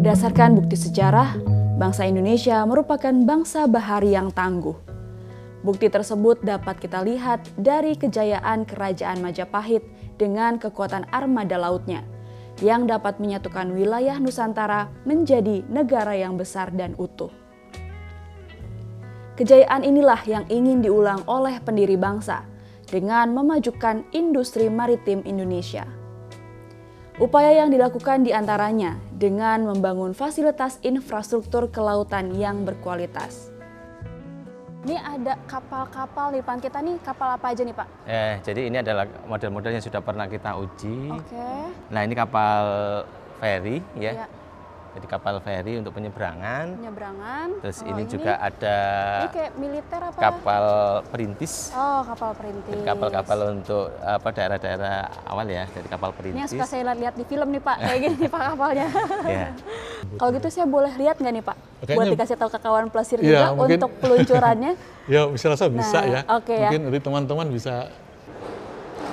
Berdasarkan bukti sejarah, bangsa Indonesia merupakan bangsa bahari yang tangguh. Bukti tersebut dapat kita lihat dari kejayaan Kerajaan Majapahit dengan kekuatan armada lautnya, yang dapat menyatukan wilayah Nusantara menjadi negara yang besar dan utuh. Kejayaan inilah yang ingin diulang oleh pendiri bangsa dengan memajukan industri maritim Indonesia. Upaya yang dilakukan diantaranya dengan membangun fasilitas infrastruktur kelautan yang berkualitas. Ini ada kapal-kapal di depan kita nih, kapal apa aja nih Pak? Jadi ini adalah model-model yang sudah pernah kita uji. Oke. Nah ini kapal feri ya. Iya. Jadi kapal feri untuk penyeberangan. Penyeberangan. Terus ini juga ada ini kayak militer apa? Kapal perintis. Oh, kapal perintis. Jadi kapal-kapal untuk daerah-daerah awal ya, dari kapal perintis. Ini yang suka saya lihat di film nih Pak, kayak gini nih Pak kapalnya. Ya. Kalau gitu saya boleh lihat nggak nih Pak? Kayaknya, buat dikasih tahu ke kawan pelesir iya, juga mungkin, untuk peluncurannya. Ya, bisa rasa bisa ya. Okay, mungkin dari teman-teman bisa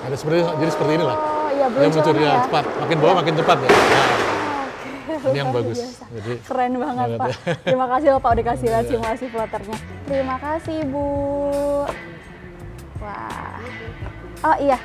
ada jadi seperti inilah. Oh iya, meluncurnya ya. cepat, makin bawah makin cepat ya. Nah, ini yang bagus. Jadi, keren banget Pak. Ya. Terima kasih loh Pak udah kasih lihat simulasi floaternya. Terima kasih Bu. Wah. Oh iya.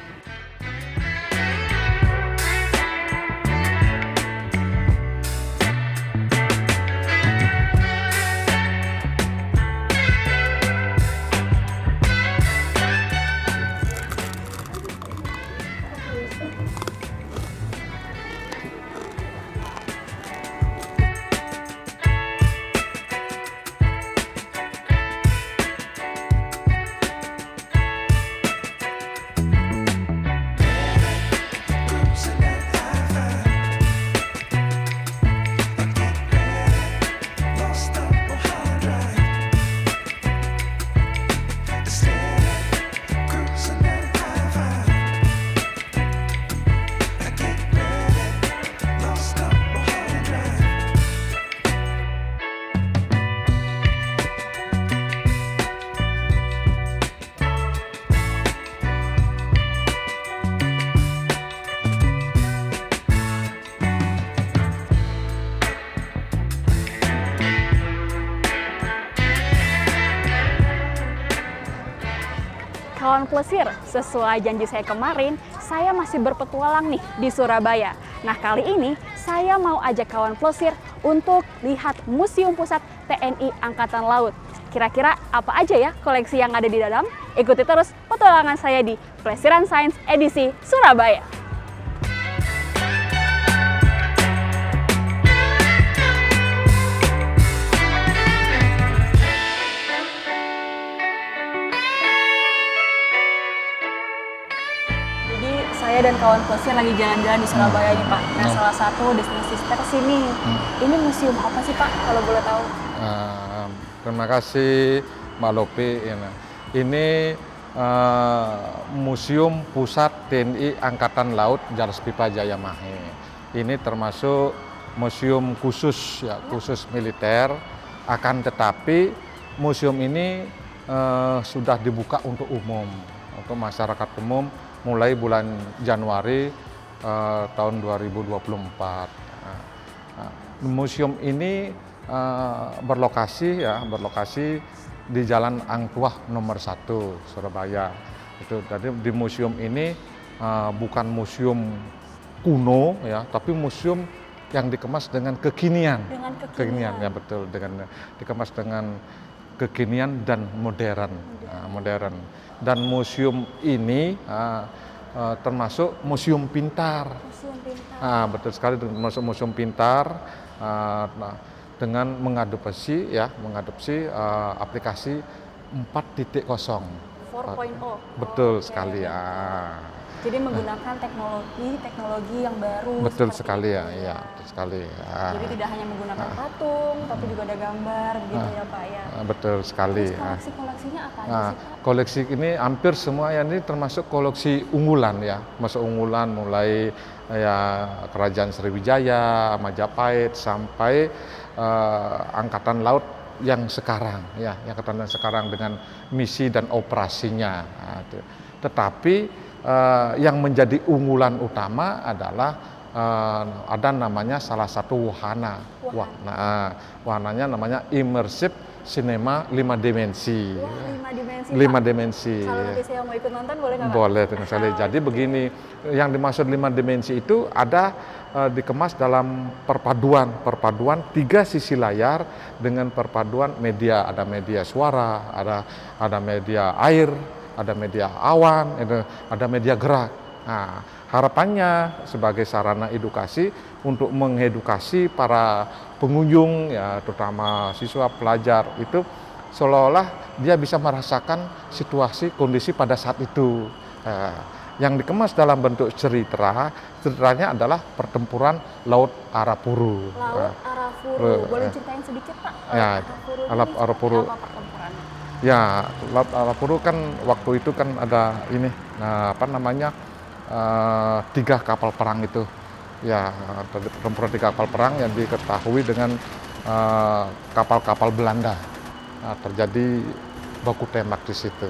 Kawan pelesir, sesuai janji saya kemarin, saya masih berpetualang nih di Surabaya. Nah kali ini saya mau ajak kawan pelesir untuk lihat Museum Pusat TNI Angkatan Laut. Kira-kira apa aja ya koleksi yang ada di dalam? Ikuti terus petualangan saya di Pelesiran Sains edisi Surabaya. Saya dan kawan pelesir lagi jalan-jalan di Surabaya nih Pak. Nah salah satu destinasi tersini. Ini museum apa sih Pak kalau boleh tahu? Terima kasih Mbak Lopi. Ini Museum Pusat TNI Angkatan Laut Jars Pipa Jaya Mahe. Ini termasuk museum khusus ya, khusus militer. Akan tetapi museum ini sudah dibuka untuk umum, untuk masyarakat umum mulai bulan Januari tahun 2024. Museum ini berlokasi di Jalan Angkuah nomor 1 Surabaya. Jadi di museum ini bukan museum kuno ya, tapi museum yang dikemas dengan kekinian. Kekinian ya betul, dikemas dengan kekinian dan modern. Modern. Dan museum ini termasuk museum pintar. Betul sekali, termasuk museum pintar dengan mengadopsi aplikasi 4.0. 4.0. Betul sekali ya. Jadi menggunakan teknologi yang baru. Betul sekali ya, iya, betul sekali. Ya. Jadi tidak hanya menggunakan patung, tapi juga ada gambar, begitu ya Pak ya. Betul sekali. Koleksi-koleksinya apa aja sih Pak? Koleksi ini hampir semua ya, ini termasuk koleksi unggulan ya, masuk unggulan mulai ya Kerajaan Sriwijaya, Majapahit sampai Angkatan Laut yang sekarang ya, yang Angkatan Laut sekarang dengan misi dan operasinya. Tetapi yang menjadi unggulan utama adalah ada namanya salah satu wahana. Wahananya namanya immersive cinema 5 dimensi. Wah, 5 dimensi. 5 dimensi. Kalau nanti saya mau ikut nonton boleh nggak, Pak? Boleh dengan sekali. Jadi begini, yang dimaksud 5 dimensi itu ada dikemas dalam perpaduan 3 sisi layar dengan perpaduan media. Ada media suara, ada media air, ada media awan, ada media gerak. Nah, harapannya sebagai sarana edukasi untuk mengedukasi para pengunjung, ya terutama siswa pelajar itu seolah-olah dia bisa merasakan situasi kondisi pada saat itu. Yang dikemas dalam bentuk ceritanya adalah pertempuran Laut Arafuru. Laut Arafuru, boleh ceritain sedikit, Pak? Ya, Arafuru. Apa pertempurannya? Ya, Laut Arafuru kan waktu itu kan ada ini, apa namanya, 3 kapal perang itu. Ya, pertempuran 3 kapal perang yang diketahui dengan kapal-kapal Belanda. Nah, terjadi baku tembak di situ.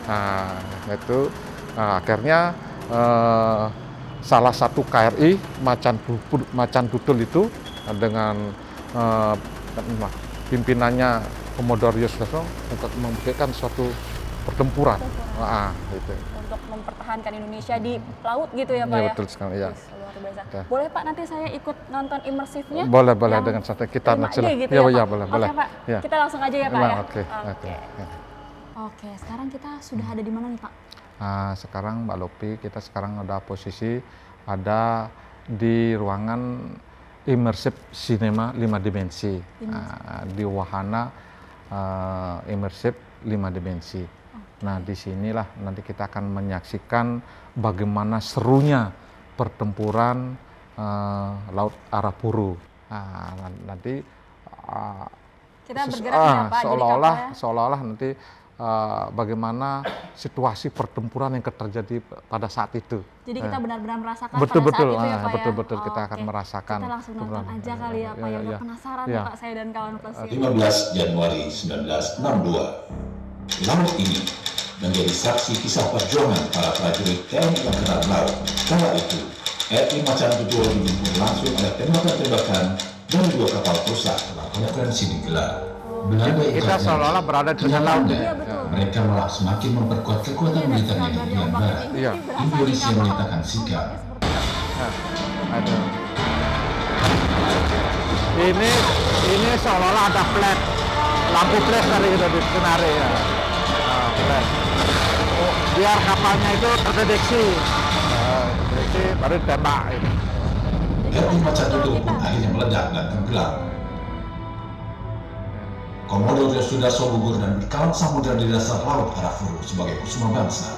Nah, itu akhirnya salah satu KRI Macan Tutul itu dengan pimpinannya Komodor Yosefo membuatkan suatu pertempuran. Gitu. Untuk mempertahankan Indonesia di laut gitu ya, Pak? Ya, ya? betul sekali, ya. Luar biasa. Ya. Boleh, Pak, nanti saya ikut nonton imersifnya? Boleh dengan santai kita 5D gitu ya, ya, ya, Pak? boleh. Oke, Pak. Ya. Kita langsung aja ya, Pak, ya? Oke. Oke, sekarang kita sudah ada di mana nih, Pak? Nah, sekarang Mbak Lopi, kita sekarang ada posisi ada di ruangan immersive cinema 5 dimensi. Di wahana immersive 5 dimensi. Nah, disinilah nanti kita akan menyaksikan bagaimana serunya pertempuran Laut Arafuru. Nah, nanti kita bergerak ya, Pak, seolah-olah nanti bagaimana situasi pertempuran yang terjadi pada saat itu. Jadi kita benar-benar merasakan betul, pada saat itu ya, Pak, betul, ya? kita akan merasakan. Kita langsung nonton aja kali ya, Pak, ya? Udah penasaran nih, Pak, saya dan kawan Plesir. 15 Januari 1962, laut ini menjadi saksi kisah perjuangan para prajurit TNI Angkatan Laut. Kala itu, RI Macan Tutul dijemput langsung oleh tembakan-tembakan dari 2 kapal rusak. Konferensi digelar. Belanda Kita seolah-olah berada di tengah laut. Iya, betul. Mereka malah semakin memperkuat kekuatan militernya di Irian Barat. Iya. Indonesia menyatakan sikap. Ada. Ini seolah-olah ada flash, lampu flash tadi kita di skenario ya. Flash. Biar kapalnya itu terdeteksi, baru ditembak. RI Macan Tutul pun akhirnya meledak dan tenggelam. Komodor Yosudarso gugur dan berkawan samudera di dasar Laut Arafuru sebagai kusuma bangsa.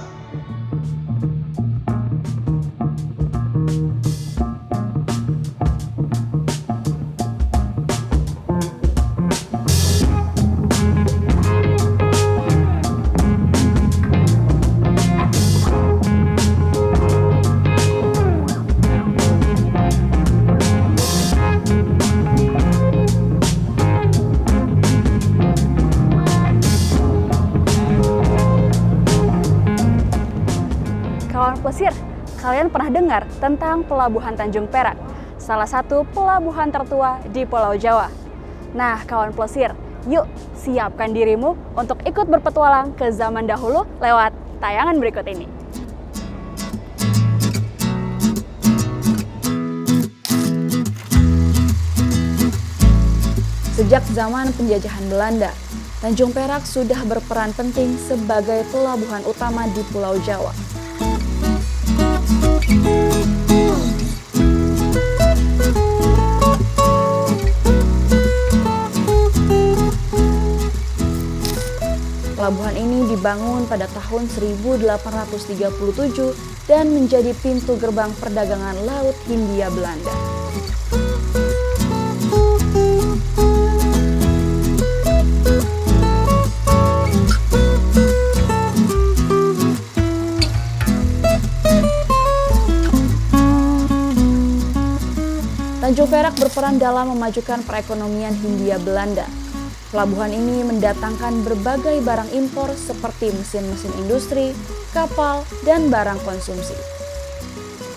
Plesir, kalian pernah dengar tentang Pelabuhan Tanjung Perak, salah satu pelabuhan tertua di Pulau Jawa. Nah, kawan Plesir, yuk siapkan dirimu untuk ikut berpetualang ke zaman dahulu lewat tayangan berikut ini. Sejak zaman penjajahan Belanda, Tanjung Perak sudah berperan penting sebagai pelabuhan utama di Pulau Jawa. Pelabuhan ini dibangun pada tahun 1837 dan menjadi pintu gerbang perdagangan laut Hindia Belanda. Tanjung Perak berperan dalam memajukan perekonomian Hindia Belanda. Pelabuhan ini mendatangkan berbagai barang impor seperti mesin-mesin industri, kapal, dan barang konsumsi.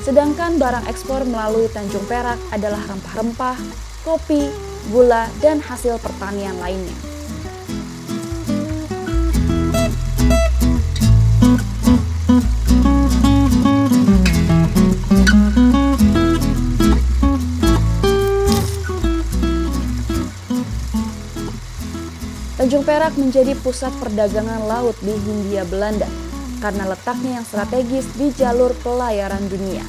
Sedangkan barang ekspor melalui Tanjung Perak adalah rempah-rempah, kopi, gula, dan hasil pertanian lainnya. Tanjung Perak menjadi pusat perdagangan laut di Hindia Belanda karena letaknya yang strategis di jalur pelayaran dunia.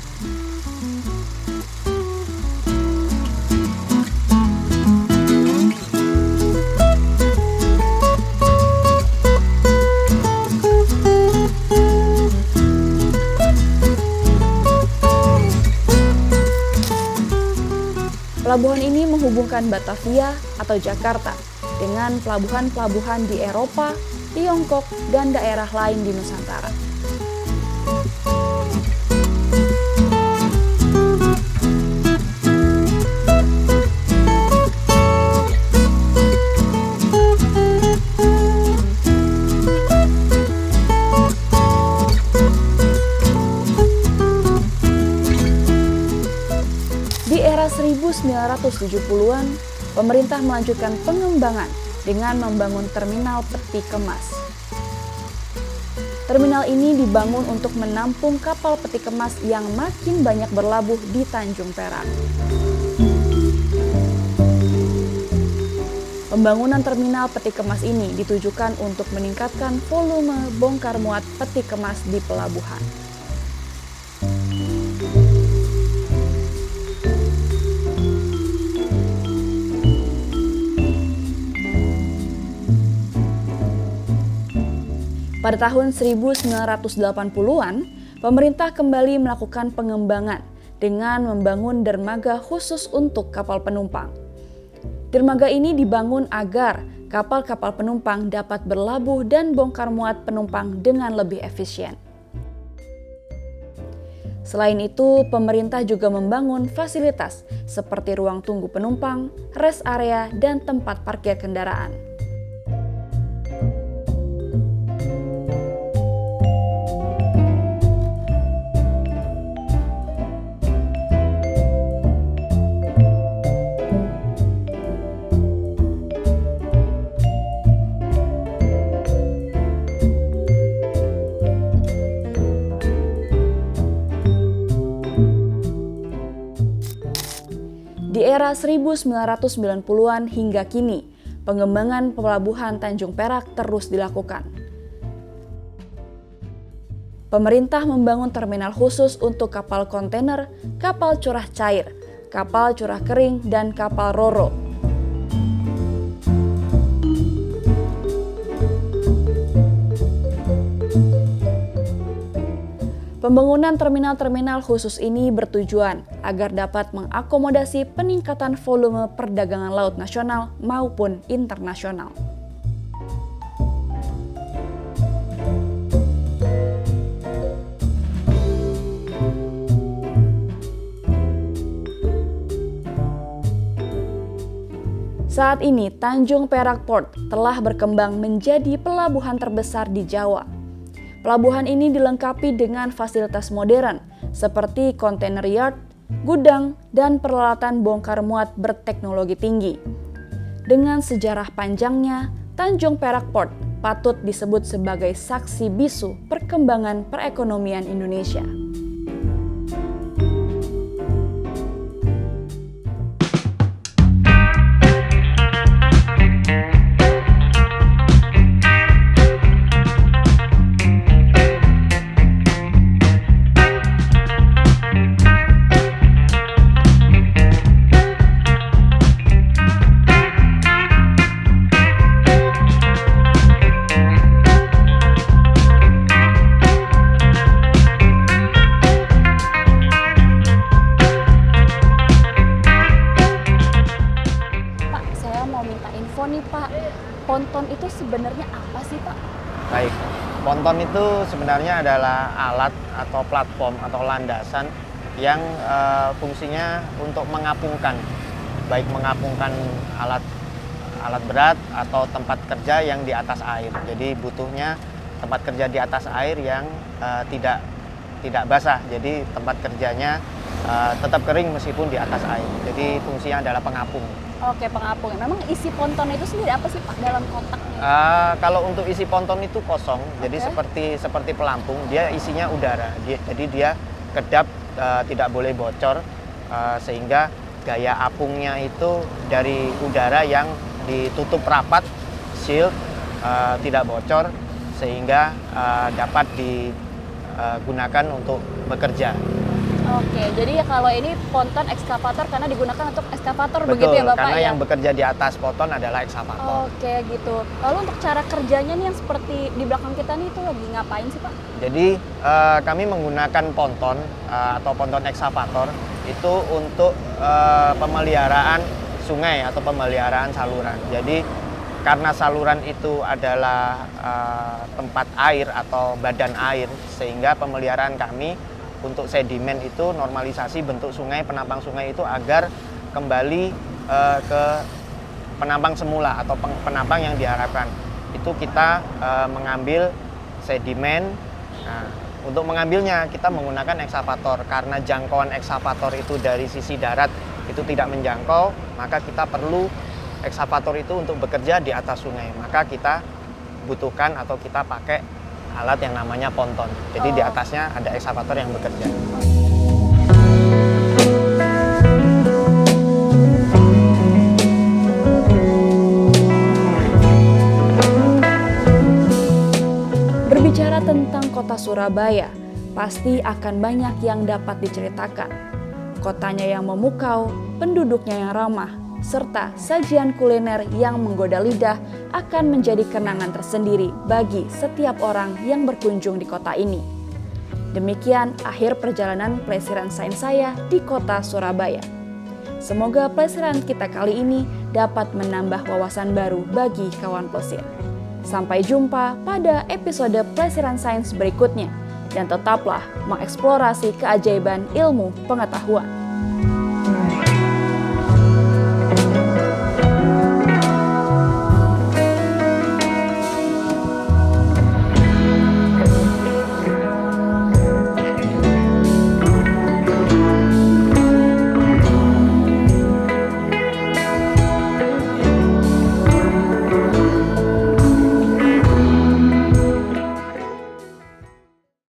Pelabuhan ini menghubungkan Batavia atau Jakarta dengan pelabuhan-pelabuhan di Eropa, Tiongkok, dan daerah lain di Nusantara. Di era 1970-an, pemerintah melanjutkan pengembangan dengan membangun terminal peti kemas. Terminal ini dibangun untuk menampung kapal peti kemas yang makin banyak berlabuh di Tanjung Perak. Pembangunan terminal peti kemas ini ditujukan untuk meningkatkan volume bongkar muat peti kemas di pelabuhan. Pada tahun 1980-an, pemerintah kembali melakukan pengembangan dengan membangun dermaga khusus untuk kapal penumpang. Dermaga ini dibangun agar kapal-kapal penumpang dapat berlabuh dan bongkar muat penumpang dengan lebih efisien. Selain itu, pemerintah juga membangun fasilitas seperti ruang tunggu penumpang, rest area, dan tempat parkir kendaraan. Di era 1990-an hingga kini, pengembangan pelabuhan Tanjung Perak terus dilakukan. Pemerintah membangun terminal khusus untuk kapal kontainer, kapal curah cair, kapal curah kering, dan kapal ro-ro. Pembangunan terminal-terminal khusus ini bertujuan agar dapat mengakomodasi peningkatan volume perdagangan laut nasional maupun internasional. Saat ini, Tanjung Perak Port telah berkembang menjadi pelabuhan terbesar di Jawa. Pelabuhan ini dilengkapi dengan fasilitas modern seperti container yard, gudang, dan peralatan bongkar muat berteknologi tinggi. Dengan sejarah panjangnya, Tanjung Perak Port patut disebut sebagai saksi bisu perkembangan perekonomian Indonesia. Ponton itu sebenarnya apa sih, Pak? Baik, ponton itu sebenarnya adalah alat atau platform atau landasan yang fungsinya untuk mengapungkan, baik mengapungkan alat berat atau tempat kerja yang di atas air. Jadi butuhnya tempat kerja di atas air yang tidak tidak basah. Jadi tempat kerjanya tetap kering meskipun di atas air. Jadi fungsinya adalah pengapung. Oke, pengapung. Memang isi ponton itu sendiri apa sih Pak dalam kotak? Kalau untuk isi ponton itu kosong, jadi Oke. seperti pelampung, dia isinya udara. Jadi dia kedap, tidak boleh bocor, sehingga gaya apungnya itu dari udara yang ditutup rapat, shield, tidak bocor, sehingga dapat digunakan untuk bekerja. Oke, jadi ya kalau ini ponton ekskavator karena digunakan untuk ekskavator Betul, begitu ya Bapak karena ya? yang bekerja di atas ponton adalah ekskavator. Oke gitu. Lalu untuk cara kerjanya nih yang seperti di belakang kita nih itu lagi ngapain sih Pak? Jadi kami menggunakan ponton atau ponton ekskavator itu untuk pemeliharaan sungai atau pemeliharaan saluran. Jadi karena saluran itu adalah tempat air atau badan air, sehingga pemeliharaan kami untuk sedimen itu normalisasi bentuk sungai, penampang sungai itu agar kembali ke penampang semula atau penampang yang diharapkan. Itu kita mengambil sedimen. Nah, untuk mengambilnya kita menggunakan ekskavator. Karena jangkauan ekskavator itu dari sisi darat itu tidak menjangkau, maka kita perlu ekskavator itu untuk bekerja di atas sungai. Maka kita butuhkan atau kita pakai alat yang namanya ponton. Jadi di atasnya ada ekskavator yang bekerja. Berbicara tentang kota Surabaya, pasti akan banyak yang dapat diceritakan. Kotanya yang memukau, penduduknya yang ramah, serta sajian kuliner yang menggoda lidah akan menjadi kenangan tersendiri bagi setiap orang yang berkunjung di kota ini. Demikian akhir perjalanan pelesiran sains saya di kota Surabaya. Semoga pelesiran kita kali ini dapat menambah wawasan baru bagi kawan pelesir. Sampai jumpa pada episode pelesiran sains berikutnya, dan tetaplah mengeksplorasi keajaiban ilmu pengetahuan.